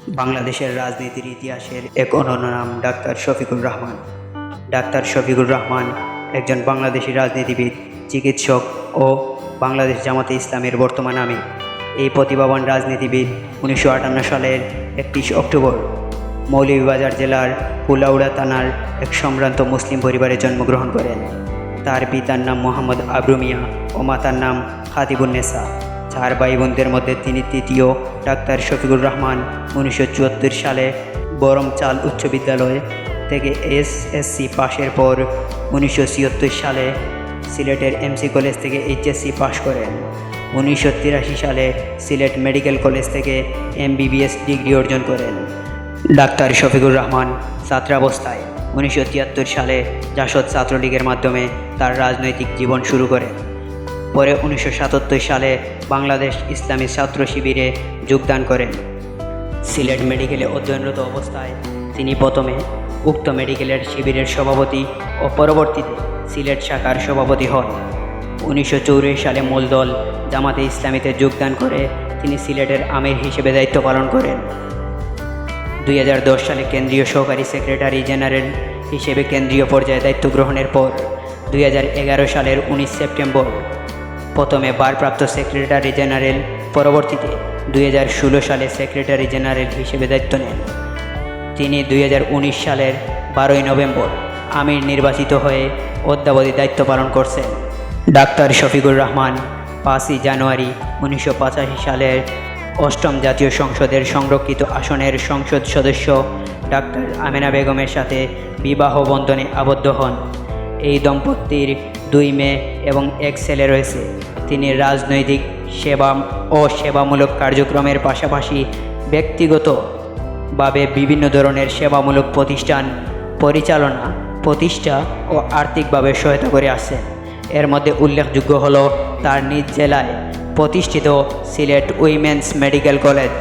বাংলাদেশের রাজনীতির ইতিহাসের এক অনন্য নাম ডাক্তার শফিকুর রহমান। ডাক্তার শফিকুর রহমান একজন বাংলাদেশি রাজনীতিবিদ, চিকিৎসক ও বাংলাদেশ জামাতে ইসলামের বর্তমান আমির। এই প্রতিভাবান রাজনীতিবিদ 1958 সালের 31 অক্টোবর মৌলভীবাজার জেলার কুলাউড়া থানার এক সম্ভ্রান্ত মুসলিম পরিবারে জন্মগ্রহণ করেন। তার পিতার নাম মোহাম্মদ আবরু মিয়া ও মাতার নাম খাতিবুন্নেসা। 4 ভাই বোনদের মধ্যে তিনি তৃতীয়। ডাক্তার শফিকুর রহমান 1974 সালে বরমচাল উচ্চ বিদ্যালয় থেকে এসএসসি পাশের পর 1976 সালে সিলেটের এমসি কলেজ থেকে এইচএসসি পাশ করেন। 1983 সালে সিলেট মেডিকেল কলেজ থেকে এমবিবিএস ডিগ্রি অর্জন করেন। ডাক্তার শফিকুর রহমান ছাত্রাবস্থায় 1973 সালে জাসদ ছাত্রলীগের মাধ্যমে তার রাজনৈতিক জীবন শুরু করেন। পরে 1977 সালে বাংলাদেশ ইসলামী ছাত্র শিবিরে যোগদান করেন। সিলেট মেডিকেলে অধ্যয়নরত অবস্থায় তিনি প্রথমে উক্ত মেডিকেলের শিবিরের সভাপতি ও পরবর্তীতে সিলেট শাখার সভাপতি হন। 1984 সালে মূলদল জামাতে ইসলামীতে যোগদান করে তিনি সিলেটের আমির হিসেবে দায়িত্ব পালন করেন। 2010 সালে কেন্দ্রীয় সহকারী সেক্রেটারি জেনারেল হিসেবে কেন্দ্রীয় পর্যায়ে দায়িত্ব গ্রহণের পর 2011 সালের 19 সেপ্টেম্বর প্রথমে ভারপ্রাপ্ত সেক্রেটারি জেনারেল, পরবর্তীতে 2016 সালে সেক্রেটারি জেনারেল হিসেবে দায়িত্ব নেন। তিনি 2019 সালের 12 নভেম্বর আমির নির্বাচিত হয়ে অদ্যাবধি দায়িত্ব পালন করছেন। ডাক্তার শফিকুর রহমান 5 জানুয়ারি 1985 সালের 8ম জাতীয় সংসদের সংরক্ষিত আসনের সংসদ সদস্য ডাক্তার আমেনা বেগমের সাথে বিবাহ বন্ধনে আবদ্ধ হন। এই দম্পতির 2 মেয়ে এবং 1 ছেলে রয়েছে। তিনি রাজনৈতিক সেবা ও সেবামূলক কার্যক্রমের পাশাপাশি ব্যক্তিগতভাবে বিভিন্ন ধরনের সেবামূলক প্রতিষ্ঠান পরিচালনা, প্রতিষ্ঠা ও আর্থিকভাবে সহায়তা করে আসছেন। এর মধ্যে উল্লেখযোগ্য হল তার নিজ জেলায় প্রতিষ্ঠিত সিলেট উইমেন্স মেডিকেল কলেজ।